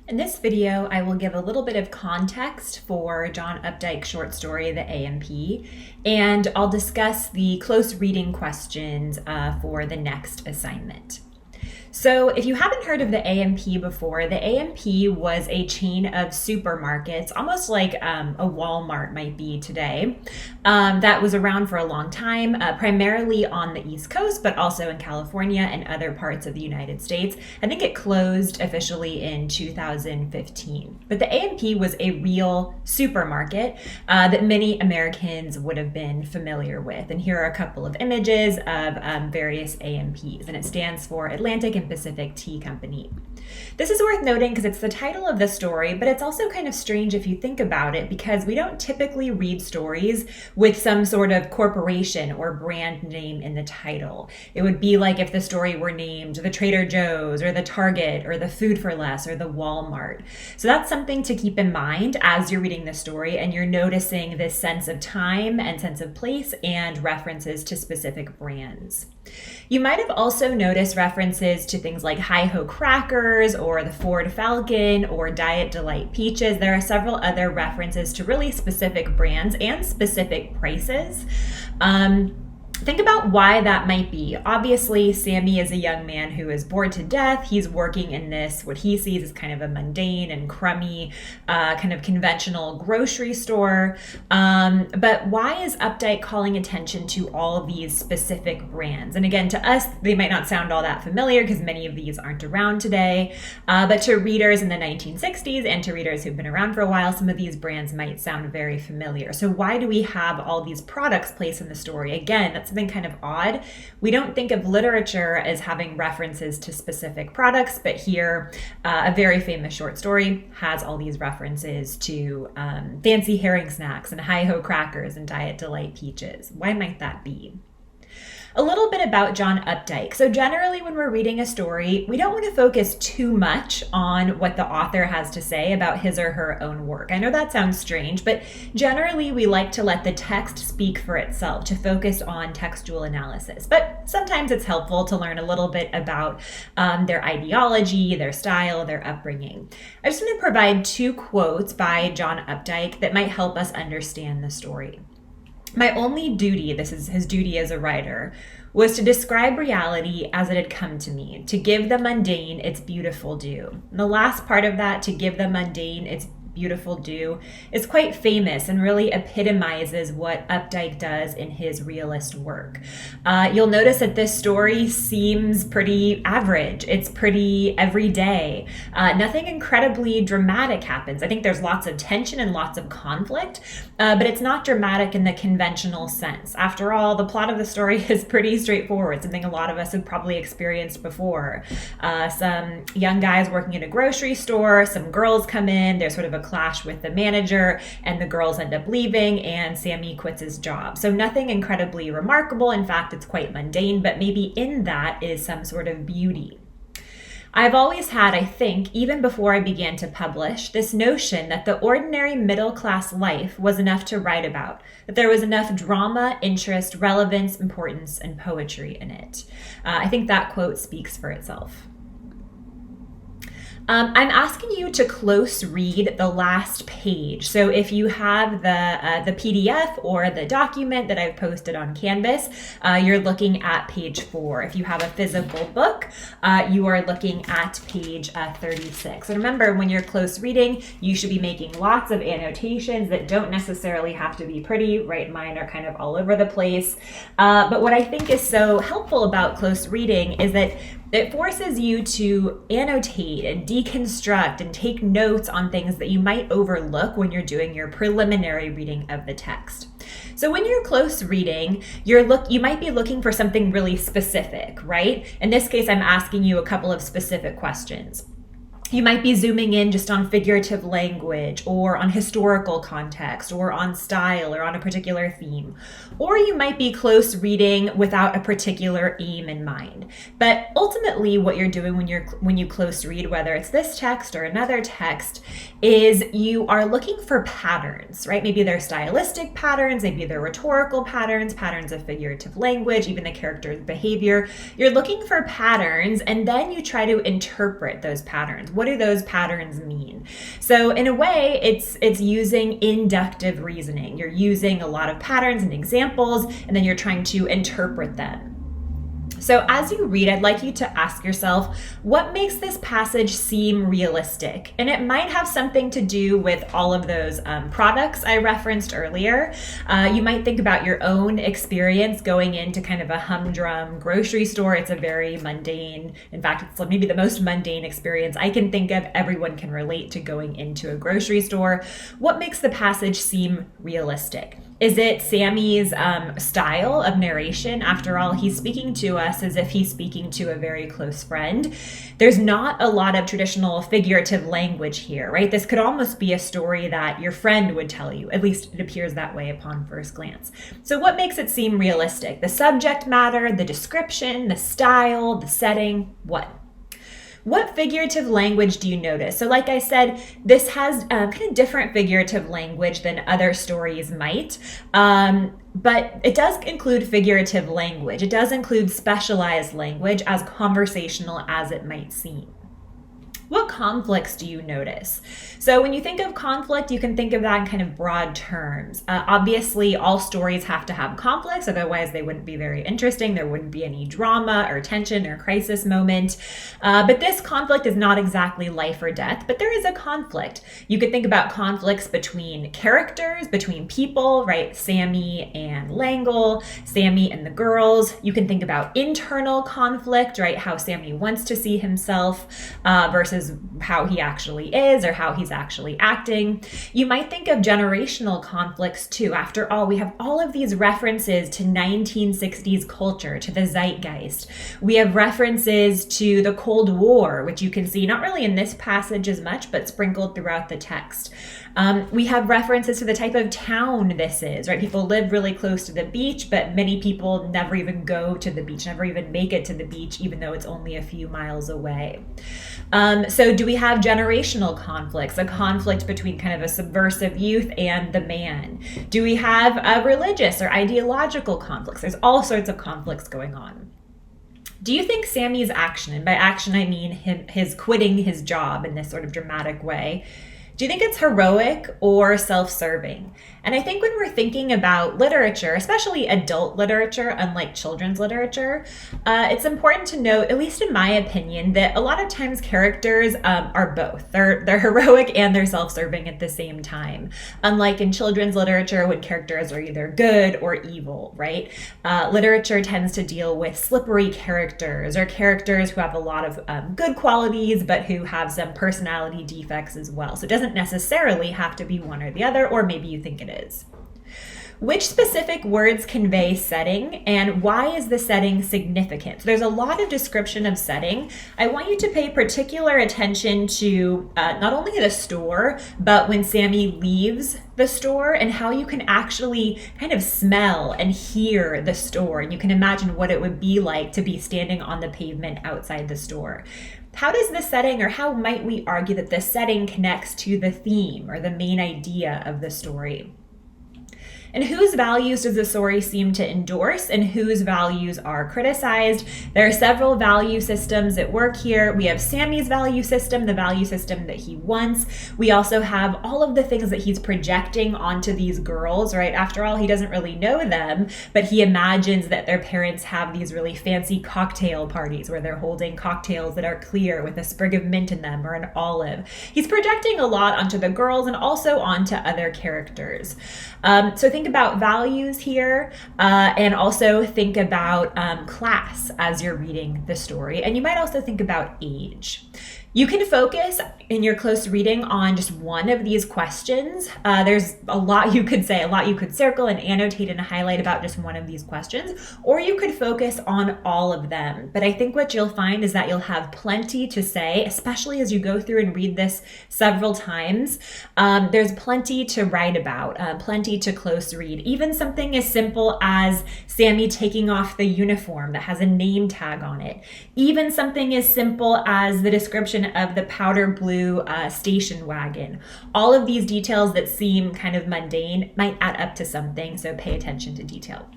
In this video, I will give a little bit of context for John Updike's short story, The A&P, and I'll discuss the close reading questions for the next assignment. So if you haven't heard of the A&P before, the A&P was a chain of supermarkets, almost like a Walmart might be today, that was around for a long time, primarily on the East Coast, but also in California and other parts of the United States. I think it closed officially in 2015. But the A&P was a real supermarket that many Americans would have been familiar with. And here are a couple of images of various A&Ps, and it stands for Atlantic and Pacific Tea Company. This is worth noting because it's the title of the story, but it's also kind of strange if you think about it because we don't typically read stories with some sort of corporation or brand name in the title. It would be like if the story were named the Trader Joe's or the Target or the Food for Less or the Walmart. So that's something to keep in mind as you're reading the story and you're noticing this sense of time and sense of place and references to specific brands. You might have also noticed references to things like Hi-Ho Crackers or the Ford Falcon or Diet Delight Peaches. There are several other references to really specific brands and specific prices. Think about why that might be. Obviously, Sammy is a young man who is bored to death. He's working in this, what he sees as kind of a mundane and crummy, kind of conventional grocery store. But why is Updike calling attention to all of these specific brands? And again, to us, they might not sound all that familiar because many of these aren't around today. But to readers in the 1960s and to readers who've been around for a while, some of these brands might sound very familiar. So why do we have all these products placed in the story? Again, that's something kind of odd. We don't think of literature as having references to specific products, but here a very famous short story has all these references to fancy herring snacks and Hi-Ho Crackers and Diet Delight Peaches. Why might that be? A little bit about John Updike. So generally when we're reading a story, we don't want to focus too much on what the author has to say about his or her own work. I know that sounds strange, but generally we like to let the text speak for itself, to focus on textual analysis. But sometimes it's helpful to learn a little bit about their ideology, their style, their upbringing. I just want to provide two quotes by John Updike that might help us understand the story. My only duty, this is his duty as a writer, was to describe reality as it had come to me, to give the mundane its beautiful due. And the last part of that, to give the mundane its beautiful due, is quite famous and really epitomizes what Updike does in his realist work. You'll notice that this story seems pretty average. It's pretty everyday. Nothing incredibly dramatic happens. I think there's lots of tension and lots of conflict, but it's not dramatic in the conventional sense. After all, the plot of the story is pretty straightforward, something a lot of us have probably experienced before. Some young guys working in a grocery store, some girls come in, there's sort of a clash with the manager, and the girls end up leaving, and Sammy quits his job. So nothing incredibly remarkable. In fact, it's quite mundane, but maybe in that is some sort of beauty. I've always had, I think, even before I began to publish, this notion that the ordinary middle-class life was enough to write about, that there was enough drama, interest, relevance, importance, and poetry in it. I think that quote speaks for itself. I'm asking you to close read the last page. So if you have the PDF or the document that I've posted on Canvas, you're looking at page 4. If you have a physical book, you are looking at page 36. And remember, when you're close reading, you should be making lots of annotations that don't necessarily have to be pretty, right? Mine are kind of all over the place. But what I think is so helpful about close reading is that it forces you to annotate and deconstruct and take notes on things that you might overlook when you're doing your preliminary reading of the text. So when you're close reading, you might be looking for something really specific, right? In this case, I'm asking you a couple of specific questions. You might be zooming in just on figurative language or on historical context or on style or on a particular theme. Or you might be close reading without a particular aim in mind. But ultimately what you're doing when you close read, whether it's this text or another text, is you are looking for patterns, right? Maybe they're stylistic patterns, maybe they're rhetorical patterns, patterns of figurative language, even the character's behavior. You're looking for patterns and then you try to interpret those patterns. What do those patterns mean? So in a way, it's using inductive reasoning. You're using a lot of patterns and examples, and then you're trying to interpret them. So as you read, I'd like you to ask yourself, what makes this passage seem realistic? And it might have something to do with all of those products I referenced earlier. You might think about your own experience going into kind of a humdrum grocery store. It's a very mundane, in fact, it's maybe the most mundane experience I can think of. Everyone can relate to going into a grocery store. What makes the passage seem realistic? Is it Sammy's style of narration? After all, he's speaking to us as if he's speaking to a very close friend. There's not a lot of traditional figurative language here, right? This could almost be a story that your friend would tell you. At least it appears that way upon first glance. So what makes it seem realistic? The subject matter, the description, the style, the setting, what? What figurative language do you notice? So like I said, this has kind of different figurative language than other stories might, but it does include figurative language. It does include specialized language, as conversational as it might seem. What conflicts do you notice? So when you think of conflict, you can think of that in kind of broad terms. Obviously, all stories have to have conflicts, otherwise they wouldn't be very interesting. There wouldn't be any drama or tension or crisis moment. But this conflict is not exactly life or death, but there is a conflict. You could think about conflicts between characters, between people, right? Sammy and Langle, Sammy and the girls. You can think about internal conflict, right? How Sammy wants to see himself versus how he actually is or how he's actually acting. You might think of generational conflicts too. After all, we have all of these references to 1960s culture, to the zeitgeist. We have references to the Cold War, which you can see not really in this passage as much, but sprinkled throughout the text. We have references to the type of town this is, right? People live really close to the beach, but many people never even go to the beach, never even make it to the beach, even though it's only a few miles away. So do we have generational conflicts, a conflict between kind of a subversive youth and the man? Do we have religious or ideological conflicts? There's all sorts of conflicts going on. Do you think Sammy's action, and by action I mean his quitting his job in this sort of dramatic way, do you think it's heroic or self-serving? And I think when we're thinking about literature, especially adult literature, unlike children's literature, it's important to note, at least in my opinion, that a lot of times characters are both. They're heroic and they're self-serving at the same time. Unlike in children's literature, when characters are either good or evil, right? Literature tends to deal with slippery characters or characters who have a lot of good qualities, but who have some personality defects as well. So it doesn't necessarily have to be one or the other, or maybe you think it is. Which specific words convey setting, and why is the setting significant? So there's a lot of description of setting. I want you to pay particular attention to not only the store, but when Sammy leaves the store and how you can actually kind of smell and hear the store. And you can imagine what it would be like to be standing on the pavement outside the store. How does the setting, or how might we argue that the setting connects to the theme or the main idea of the story? And whose values does the story seem to endorse, and whose values are criticized? There are several value systems at work here. We have Sammy's value system, the value system that he wants. We also have all of the things that he's projecting onto these girls, right? After all, he doesn't really know them, but he imagines that their parents have these really fancy cocktail parties where they're holding cocktails that are clear with a sprig of mint in them or an olive. He's projecting a lot onto the girls and also onto other characters. So think about values here, and also think about class as you're reading the story. And you might also think about age. You can focus in your close reading on just one of these questions. There's a lot you could say, a lot you could circle and annotate and highlight about just one of these questions, or you could focus on all of them. But I think what you'll find is that you'll have plenty to say, especially as you go through and read this several times. There's plenty to write about, plenty to close read. Even something as simple as Sammy taking off the uniform that has a name tag on it. Even something as simple as the description of the powder blue station wagon. All of these details that seem kind of mundane might add up to something, so pay attention to detail.